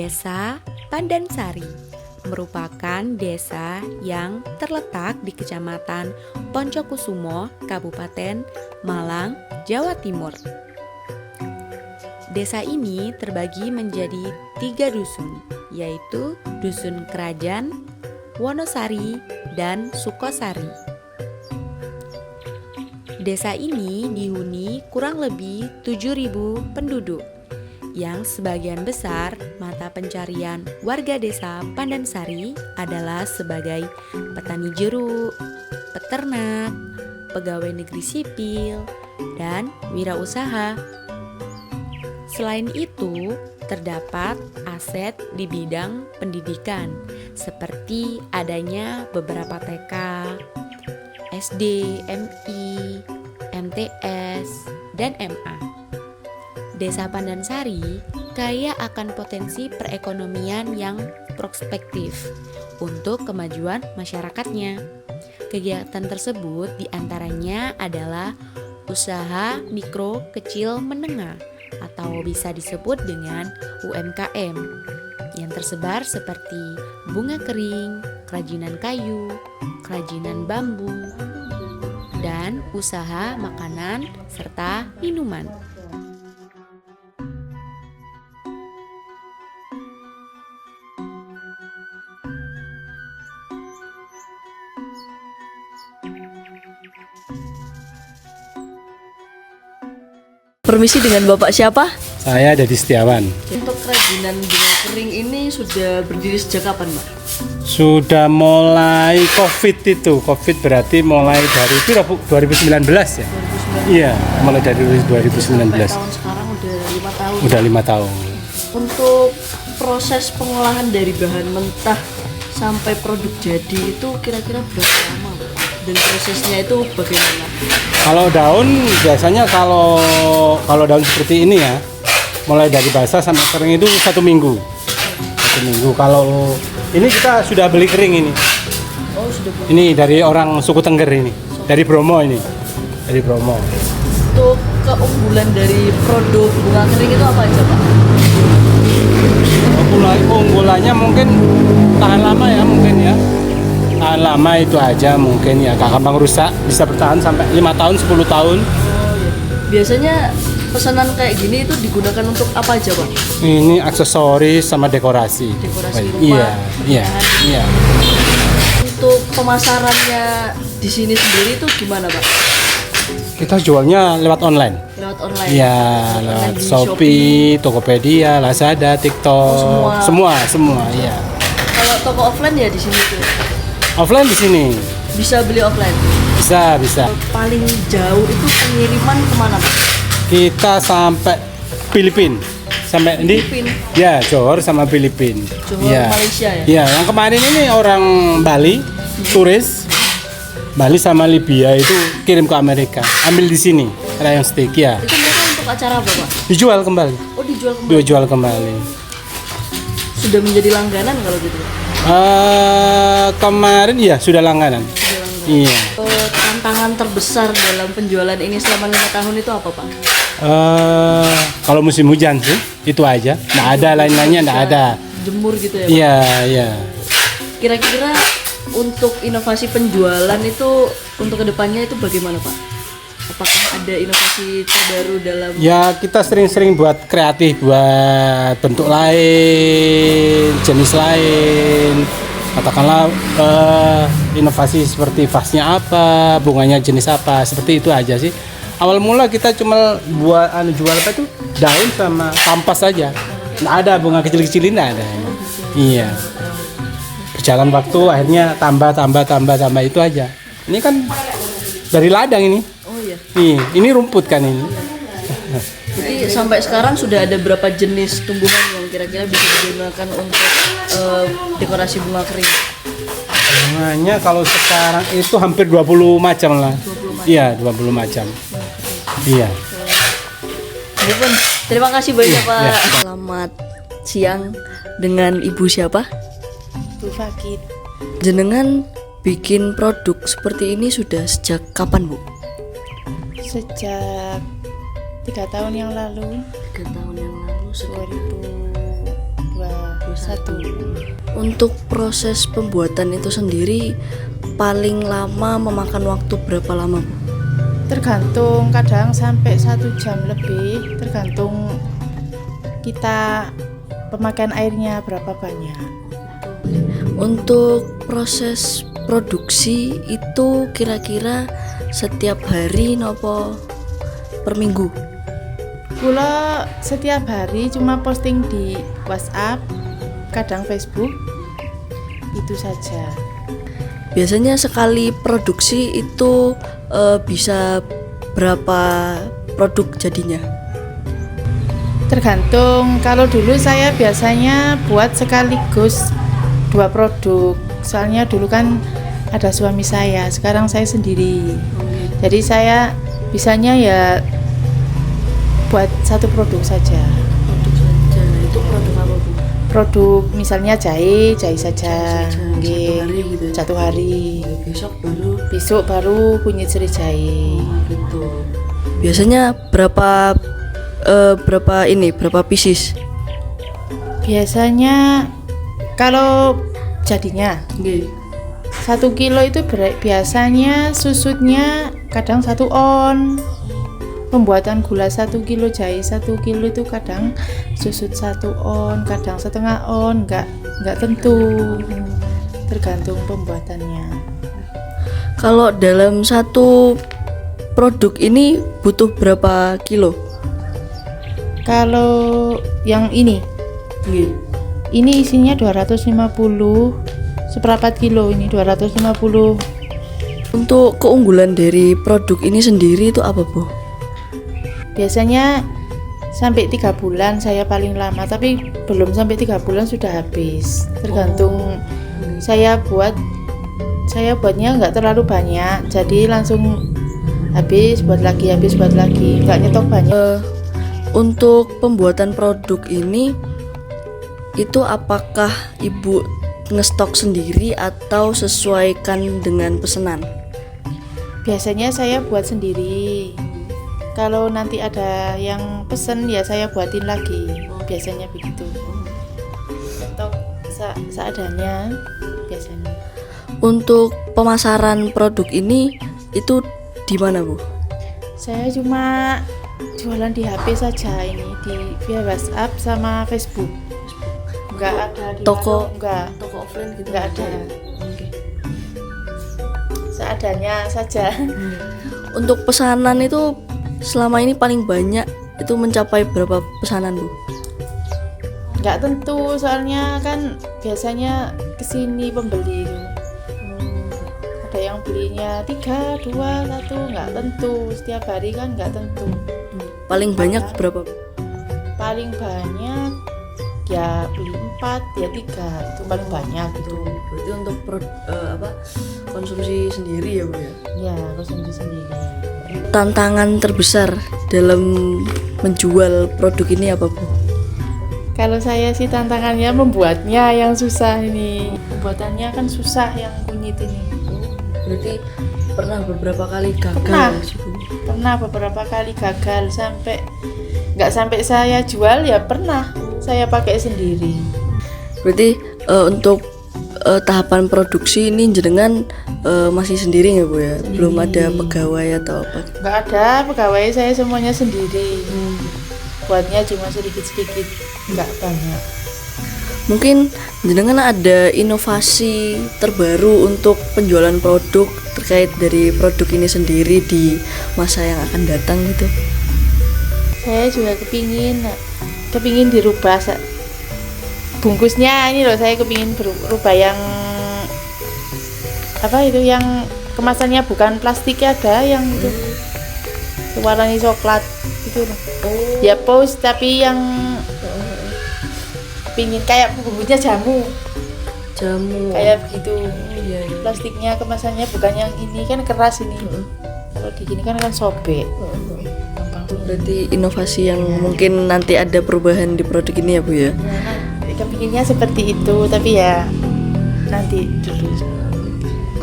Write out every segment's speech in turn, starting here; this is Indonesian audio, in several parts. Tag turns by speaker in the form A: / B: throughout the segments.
A: Desa Pandansari merupakan desa yang terletak di Kecamatan Poncokusumo, Kabupaten Malang, Jawa Timur. Desa ini terbagi menjadi 3 dusun, yaitu Dusun Kerajaan, Wonosari, dan Sukosari. Desa ini dihuni kurang lebih 7.000 penduduk, yang sebagian besar mata pencarian warga desa Pandansari adalah sebagai petani jeruk, peternak, pegawai negeri sipil, dan wirausaha. Selain itu, terdapat aset di bidang pendidikan seperti adanya beberapa TK, SD, MI, MTS, dan MA. Desa Pandansari kaya akan potensi perekonomian yang prospektif untuk kemajuan masyarakatnya. Kegiatan tersebut diantaranya adalah usaha mikro, kecil, menengah atau bisa disebut dengan UMKM yang tersebar seperti bunga kering, kerajinan kayu, kerajinan bambu, dan usaha makanan serta minuman.
B: Permisi, dengan Bapak siapa?
C: Saya Dedi Setiawan.
B: Untuk kerajinan bunga kering ini sudah berdiri sejak kapan, Pak?
C: Sudah mulai COVID itu. COVID berarti mulai dari itu 2019 ya?
B: 2019.
C: Iya, mulai dari 2019.
B: Sampai tahun sekarang udah 5 tahun.
C: Udah 5 tahun.
B: Untuk proses pengolahan dari bahan mentah sampai produk jadi itu kira-kira berapa lama, Pak? Dan prosesnya itu bagaimana?
C: Kalau daun biasanya kalau daun seperti ini ya, mulai dari basah sampai kering itu 1 minggu. 1 minggu. Kalau ini kita sudah beli kering ini.
B: Oh, sudah beli.
C: Ini dari orang suku Tengger ini, dari Bromo ini. Dari Bromo.
B: Untuk keunggulan dari produk bunga kering itu apa aja, Pak?
C: Unggulannya mungkin tahan lama ya, mungkin ya. Tahan lama itu aja mungkin ya, gak gampang rusak, bisa bertahan sampai 5 tahun, 10 tahun.
B: Biasanya pesanan kayak gini itu digunakan untuk apa aja, Pak?
C: Ini aksesoris sama dekorasi.
B: Dekorasi rumah,
C: Iya, iya,
B: pernikahan.
C: iya.
B: Untuk pemasarannya di sini sendiri itu gimana, Pak?
C: Kita jualnya lewat online.
B: Lewat online?
C: Iya,
B: Online
C: lewat
B: di
C: Shopee, Tokopedia, Lazada, TikTok,
B: Oh,
C: semua, iya.
B: Kalau toko offline ya di sini tuh.
C: Offline di sini.
B: Bisa beli offline.
C: Bisa.
B: Paling jauh itu pengiriman kemana, Pak?
C: Kita sampai Filipina. Sampai di
B: Filipina.
C: ya, Johor sama Filipina.
B: Johor,
C: Iya.
B: Malaysia ya?
C: Iya, yang kemarin ini orang Bali, turis Bali sama Libya itu kirim ke Amerika. Ambil di sini, rayang steak ya.
B: Itu mereka untuk acara apa, Pak?
C: Dijual kembali.
B: Oh, dijual kembali.
C: Dijual kembali.
B: Sudah menjadi langganan kalau gitu, Pak?
C: Kemarin ya sudah langganan.
B: Sudah langganan.
C: Iya.
B: Tantangan terbesar dalam penjualan ini selama 5 tahun itu apa, Pak?
C: Kalau musim hujan sih, itu aja. Nggak ada lain-lainnya, nggak ada.
B: Jemur gitu ya, Pak?
C: Iya, iya.
B: Kira-kira untuk inovasi penjualan itu untuk kedepannya itu bagaimana, Pak? Apakah ada inovasi terbaru dalam?
C: Ya, kita sering-sering buat kreatif, buat bentuk lain, jenis lain. Katakanlah inovasi seperti vasnya apa, bunganya jenis apa, seperti itu aja sih. Awal mula kita cuma buat jual apa itu daun sama kampas saja. Nggak ada bunga kecil-kecilin, nggak ada. Iya. Berjalan waktu akhirnya tambah itu aja. Ini kan dari ladang ini.
B: Oh iya.
C: Ini rumput kan ini.
B: Jadi sampai sekarang sudah ada berapa jenis tumbuhan yang kira-kira bisa digunakan untuk dekorasi bunga kering?
C: Bunganya kalau sekarang itu hampir 20 macam lah.
B: 20 macam.
C: Iya, 20 macam. Iya.
B: Baiklah, terima kasih banyak, Pak.
C: Iya.
B: Selamat siang, dengan Ibu siapa?
D: Bu Fakit,
B: Jenengan bikin produk seperti ini sudah sejak kapan, Bu?
D: sejak 3 tahun yang lalu,
B: 3 tahun yang lalu.
D: 2020 satu.
B: Untuk proses pembuatan itu sendiri paling lama memakan waktu berapa lama, Bu?
D: Tergantung, kadang sampai 1 jam lebih, tergantung kita pemakaian airnya berapa banyak.
B: Untuk proses produksi itu kira-kira setiap hari nopo per minggu?
D: Kula setiap hari cuma posting di WhatsApp, kadang Facebook, itu saja.
B: Biasanya sekali produksi itu bisa berapa produk jadinya?
D: Tergantung, kalau dulu saya biasanya buat sekaligus 2 produk. Soalnya dulu kan ada suami saya, sekarang saya sendiri. Jadi saya bisanya ya buat 1 produk saja.
B: Produk saja. Itu produk apa, Bu?
D: Produk misalnya jahe saja. Nggih,
B: 1 hari gitu.
D: 1 hari.
B: Besok baru
D: Kunyit seri jahe.
B: gitu. Biasanya berapa pieces?
D: Biasanya kalau jadinya
B: Nggih.
D: 1 kilo itu biasanya susutnya kadang 1 on. Pembuatan gula 1 kilo, jahe 1 kilo itu kadang susut 1 on, kadang setengah on, nggak tentu, tergantung pembuatannya.
B: Kalau dalam 1 produk ini butuh berapa kilo?
D: Kalau yang ini isinya 250, seperempat kilo ini 250.
B: Untuk keunggulan dari produk ini sendiri itu apa, Bu?
D: Biasanya sampai 3 bulan saya paling lama, tapi belum sampai 3 bulan sudah habis. Tergantung saya buatnya nggak terlalu banyak, jadi langsung habis buat lagi, nggak nyetok banyak.
B: Untuk pembuatan produk ini itu apakah Ibu ngestok sendiri atau sesuaikan dengan pesanan?
D: Biasanya saya buat sendiri. Kalau nanti ada yang pesen ya saya buatin lagi. Biasanya begitu. Stok seadanya biasanya.
B: Untuk pemasaran produk ini itu di mana, Bu?
D: Saya cuma jualan di HP saja ini, via WhatsApp sama Facebook. Enggak ada di
B: Toko?
D: warung, enggak.
B: Toko offline gitu?
D: Enggak ada. Seadanya saja.
B: Untuk pesanan itu selama ini paling banyak itu mencapai berapa pesanan, Bu?
D: Enggak tentu, soalnya kan biasanya kesini pembeli. Ada yang belinya 3, 2, 1, enggak tentu. Setiap hari kan enggak tentu.
B: Paling banyak berapa, Bu?
D: Paling banyak ya beli 4, ya 3, itu paling banyak gitu.
B: Berarti untuk konsumsi sendiri ya, Bu ya?
D: Ya, konsumsi sendiri.
B: Tantangan terbesar dalam menjual produk ini apa, Bu?
D: Kalau saya sih tantangannya membuatnya yang susah ini. Pembuatannya kan susah yang kunyit ini.
B: Berarti pernah beberapa kali gagal?
D: Pernah beberapa kali gagal, nggak sampai saya jual ya pernah saya pakai sendiri.
B: Berarti untuk tahapan produksi ini jenengan masih sendiri ya, Bu ya? Belum ada pegawai atau apa?
D: Nggak ada pegawai, saya semuanya sendiri. Buatnya cuma sedikit-sedikit, nggak banyak.
B: Mungkin jenengan ada inovasi terbaru untuk penjualan produk terkait dari produk ini sendiri di masa yang akan datang gitu?
D: Saya juga kepingin dirubah bungkusnya ini loh, saya kepingin berubah yang apa itu, yang kemasannya bukan plastik, ada yang itu warnanya coklat itu loh. Ya pos, tapi yang pingin kayak bumbunya jamu kayak begitu.
B: Iya.
D: Plastiknya kemasannya bukan yang ini, kan keras ini. Kalau di gini kan sobek.
B: Itu berarti inovasi yang mungkin nanti ada perubahan di produk ini ya, Bu ya?
D: Kepinginnya seperti itu, tapi ya nanti dulu.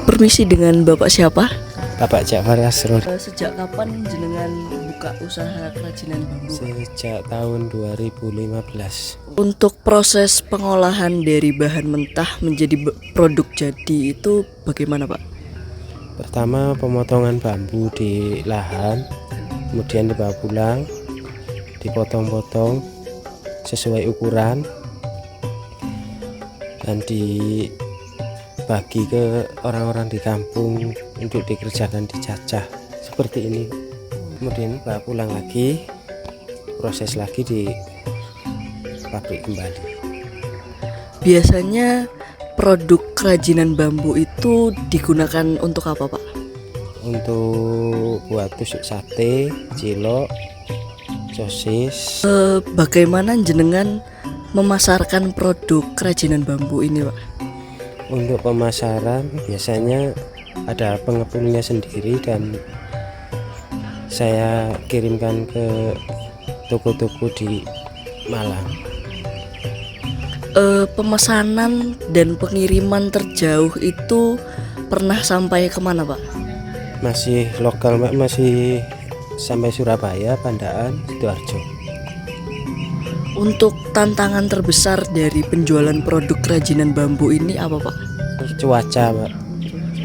B: Permisi, dengan Bapak siapa?
C: Bapak Ja'far Asrul.
B: Sejak kapan jenengan membuka usaha kerajinan bambu?
E: Sejak tahun 2015.
B: Untuk proses pengolahan dari bahan mentah menjadi produk jadi itu bagaimana, Pak?
E: Pertama pemotongan bambu di lahan, kemudian dibawa pulang, dipotong-potong sesuai ukuran, dan dibagi ke orang-orang di kampung untuk dikerjakan dicacah seperti ini. Kemudian bawa pulang lagi, proses lagi di pabrik kembali.
B: Biasanya produk kerajinan bambu itu digunakan untuk apa, Pak?
E: Untuk buat tusuk sate, cilok, sosis.
B: Bagaimana jenengan memasarkan produk kerajinan bambu ini, Pak?
E: Untuk pemasaran biasanya ada pengepulnya sendiri dan saya kirimkan ke toko-toko di Malang.
B: Pemesanan dan pengiriman terjauh itu pernah sampai kemana, Pak?
E: Masih lokal, Mbak, masih sampai Surabaya, Pandaan, Sidoarjo.
B: Untuk tantangan terbesar dari penjualan produk kerajinan bambu ini apa, Pak?
E: Cuaca, Mbak.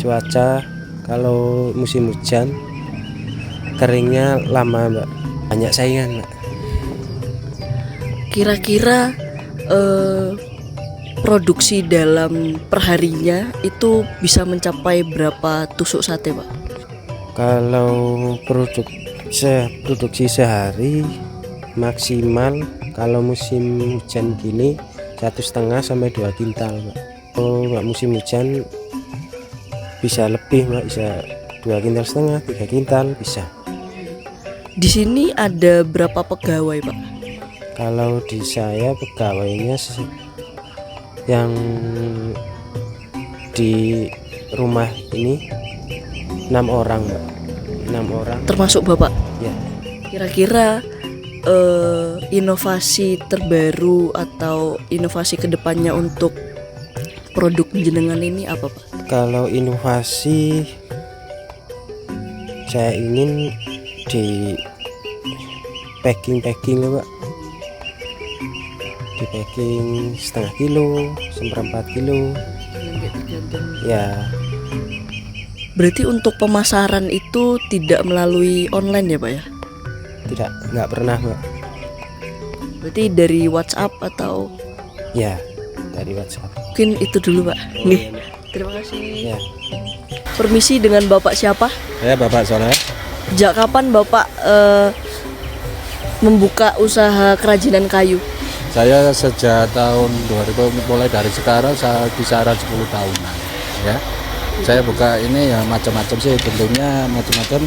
E: Cuaca kalau musim hujan keringnya lama, Mbak. Banyak saingan, Mbak.
B: Kira-kira produksi dalam perharinya itu bisa mencapai berapa tusuk sate, Pak?
E: Kalau produksi sehari maksimal kalau musim hujan gini 1,5 sampai 2 kintal, Mbak. Kalau nggak musim hujan bisa lebih, Mbak, bisa 2,5 kintal, 3 kintal bisa.
B: Di sini ada berapa pegawai, Pak?
E: Kalau di saya pegawainya yang di rumah ini 6 orang, Mbak. 6 orang.
B: Termasuk Bapak?
E: Ya.
B: Kira-kira inovasi terbaru atau inovasi kedepannya untuk produk jenengan ini apa, Pak?
E: Kalau inovasi saya ingin di packing ya, Pak. Di packing 1/2 kilo, 1/4 kilo. Ya,
B: Berarti untuk pemasaran itu tidak melalui online ya, Pak ya?
E: nggak pernah, Mbak.
B: Berarti dari WhatsApp atau
E: Ya, dari WhatsApp.
B: mungkin itu dulu, Pak. Nih, terima kasih.
E: Ya.
B: Permisi, dengan Bapak siapa?
F: Saya Bapak Soleh.
B: Sejak kapan Bapak membuka usaha kerajinan kayu?
F: Saya sejak tahun 2000 mulai dari sekarang saya kisaran 10 tahunan ya. Saya buka ini ya macam-macam sih, tentunya macam-macam.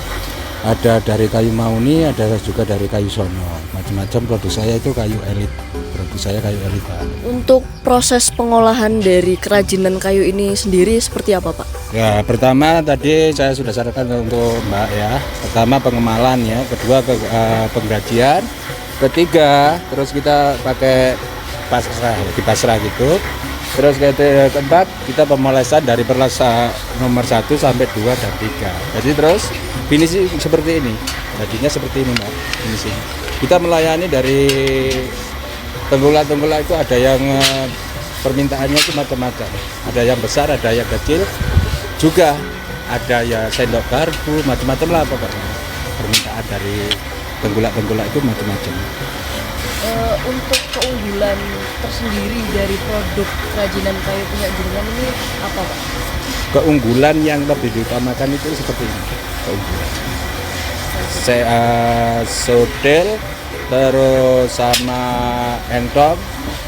F: Ada dari kayu mahoni, ada juga dari kayu sono. Macam-macam produk saya itu kayu elit. Produk saya kayu elit, Pak.
B: Untuk proses pengolahan dari kerajinan kayu ini sendiri seperti apa, Pak?
F: Ya, pertama tadi saya sudah sarankan untuk Mbak ya. Pertama pengemalan ya, kedua penggajian, ketiga terus kita pakai pasrah, dipasrah gitu. Terus keempat kita pemolesan dari perlasa nomor 1 sampai 2 dan 3. Jadi terus finishing seperti ini. Jadinya seperti ini, Mbak. Finishing. Kita melayani dari tenggulak-tenggulak itu ada yang permintaannya itu macam-macam. Ada yang besar, ada yang kecil. Juga ada ya sendok garpu, macam-macam lah pokoknya. Permintaan dari tenggulak-tenggulak itu macam-macam.
B: Untuk keunggulan tersendiri dari produk kerajinan kayu punya jenengan ini apa, Pak?
F: Keunggulan yang lebih diutamakan itu seperti ini. Keunggulan. Saya sodel, terus sama entong,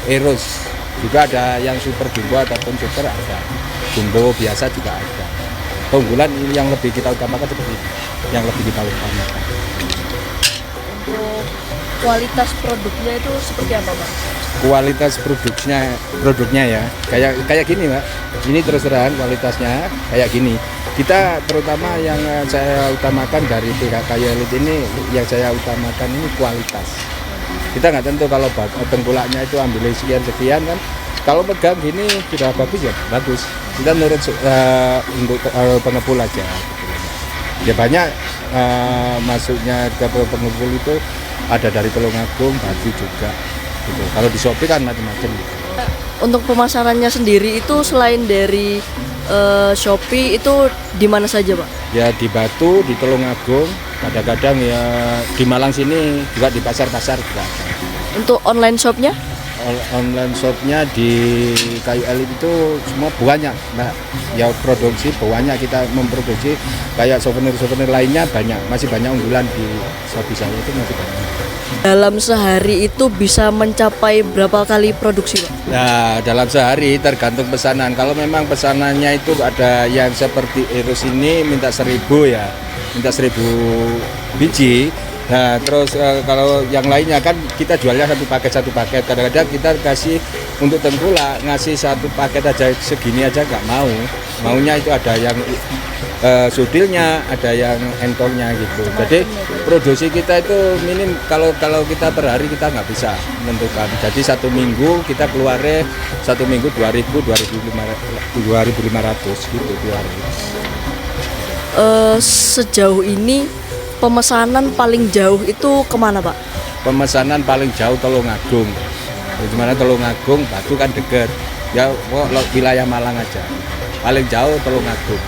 F: irus. Juga ada yang super jumbo ataupun super ada. Jumbo biasa juga ada. Keunggulan yang lebih kita utamakan seperti ini. Yang lebih kita utamakan.
B: Untuk kualitas produknya itu seperti apa, Pak?
F: Kualitas produknya ya kayak gini, Mbak. Ini terus terang kualitasnya kayak gini. Kita terutama yang saya utamakan dari pihak kayu elit ini, yang saya utamakan ini kualitas. Kita nggak tentu kalau tengkulaknya itu ambil sekian kan. Kalau pegang gini sudah bagus ya bagus. Kita nurut untuk pengepul aja. Ya banyak masuknya ke pengumpul itu ada dari Tulungagung, Batu juga gitu. Kalau di Shopee kan macam-macam gitu.
B: Untuk pemasarannya sendiri itu selain dari Shopee itu di mana saja, Pak?
F: Ya di Batu, di Tulungagung, kadang-kadang ya di Malang sini juga di pasar-pasar juga ada.
B: Untuk online shopnya?
F: Online shopnya di Kayu Elit itu semua banyak, nah ya produksi banyak, kita memproduksi kayak souvenir lainnya banyak, masih banyak unggulan di Shopee saya itu masih banyak.
B: Dalam sehari itu bisa mencapai berapa kali produksi, Pak?
F: Nah dalam sehari tergantung pesanan, kalau memang pesanannya itu ada yang seperti Eros ini minta 1.000 ya, minta 1.000 biji. Nah terus kalau yang lainnya kan kita jualnya satu paket, kadang-kadang kita kasih untuk tengkulak ngasih satu paket aja segini aja nggak mau, maunya itu ada yang sudilnya, ada yang entolnya gitu. Jadi produksi kita itu minim, kalau kita per hari kita nggak bisa menentukan. Jadi satu minggu kita keluarnya 1 minggu 2.000, 2.500 gitu keluar.
B: Sejauh ini pemesanan paling jauh itu kemana, Pak?
F: Pemesanan paling jauh Tulungagung. Gimana Tulungagung, Batu kan deket. Ya wilayah Malang aja. Paling jauh Tulungagung.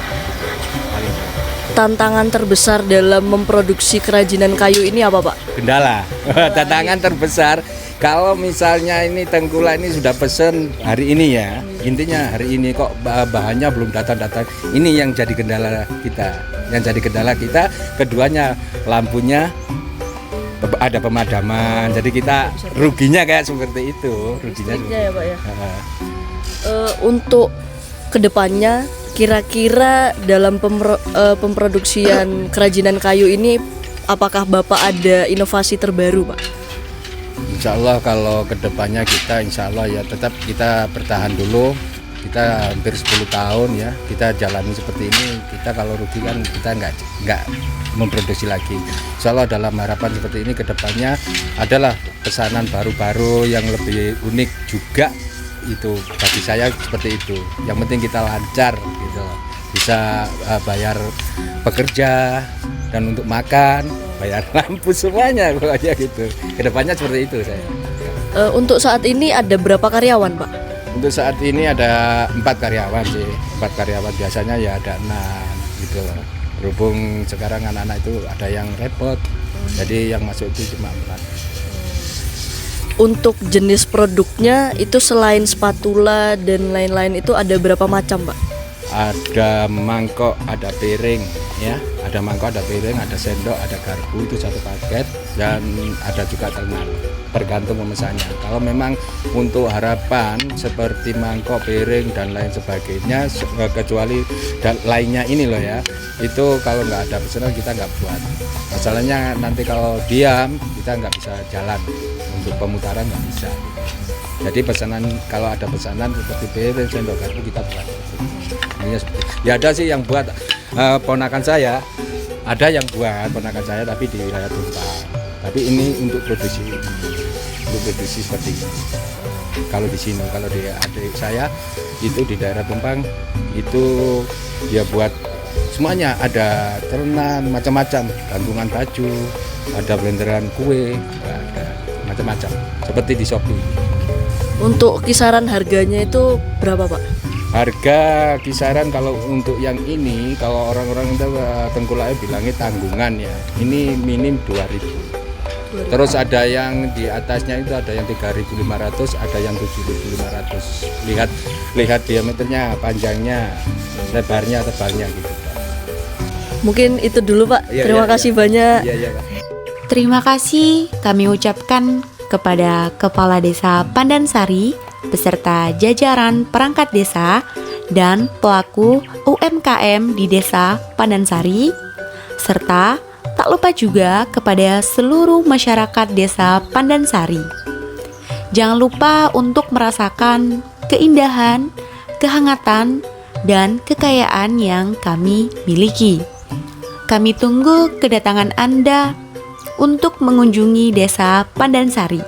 F: Paling jauh.
B: Tantangan terbesar dalam memproduksi kerajinan kayu ini apa, Pak?
F: Kendala. Tantangan terbesar kalau misalnya ini tengkulak ini sudah pesen hari ini ya. Intinya hari ini kok bahannya belum datang. Ini yang jadi kendala kita. Keduanya lampunya ada pemadaman, jadi kita ruginya kayak seperti itu. Ruginya
B: ya, Pak ya. Untuk kedepannya kira-kira dalam pemproduksian kerajinan kayu ini apakah Bapak ada inovasi terbaru, Pak?
F: Insya Allah kalau kedepannya kita insya Allah ya tetap kita bertahan dulu. Kita hampir 10 tahun ya kita jalani seperti ini, kita kalau rugi kan kita nggak memproduksi lagi. Insya Allah dalam harapan seperti ini kedepannya adalah pesanan baru-baru yang lebih unik juga, itu bagi saya seperti itu. Yang penting kita lancar gitu, bisa bayar pekerja dan untuk makan, bayar lampu semuanya pokoknya gitu. Kedepannya seperti itu saya.
B: Untuk saat ini ada berapa karyawan, Pak?
F: Untuk saat ini ada 4 karyawan sih, 4 karyawan, biasanya ya ada 6 gitu loh. Berhubung sekarang anak-anak itu ada yang repot, jadi yang masuk itu cuma 4.
B: Untuk jenis produknya itu selain spatula dan lain-lain itu ada berapa macam, Pak?
F: Ada mangkok, ada piring ya, ada mangkok, ada piring, ada sendok, ada garpu, itu satu paket, dan ada juga tengan, tergantung pemesannya. Kalau memang untuk harapan seperti mangkok, piring dan lain sebagainya, kecuali lainnya ini loh ya, itu kalau nggak ada pesanan kita nggak buat. Masalahnya nanti kalau diam kita nggak bisa jalan, untuk pemutaran nggak bisa. Jadi pesanan, kalau ada pesanan seperti piring, sendok, garpu kita buat. Ya ada sih yang buat ponakan saya, ada yang buat ponakan saya tapi di wilayah Tumpang. Tapi ini untuk produksi seperti ini. Kalau di sini, kalau di adik saya itu di daerah Tumpang itu dia buat semuanya, ada terenan macam-macam, gantungan baju, ada blenderan kue, ada macam-macam seperti di Shopee.
B: Untuk kisaran harganya itu berapa, Pak?
F: Harga kisaran kalau untuk yang ini, kalau orang-orang itu tengkulaknya bilangnya tanggungan ya, ini minim 2.000. Terus ada yang di atasnya itu ada yang 3.500, ada yang 7.500. Lihat diameternya, panjangnya, lebarnya, tebalnya gitu.
B: Mungkin itu dulu, Pak. Terima kasih banyak.
F: Iya, Pak.
A: Terima kasih kami ucapkan kepada Kepala Desa Pandansari beserta jajaran perangkat desa dan pelaku UMKM di Desa Pandansari, serta tak lupa juga kepada seluruh masyarakat Desa Pandansari. Jangan lupa untuk merasakan keindahan, kehangatan, dan kekayaan yang kami miliki. Kami tunggu kedatangan Anda untuk mengunjungi Desa Pandansari,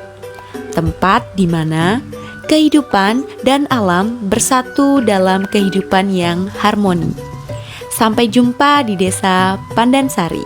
A: tempat di mana kehidupan dan alam bersatu dalam kehidupan yang harmoni. Sampai jumpa di Desa Pandansari.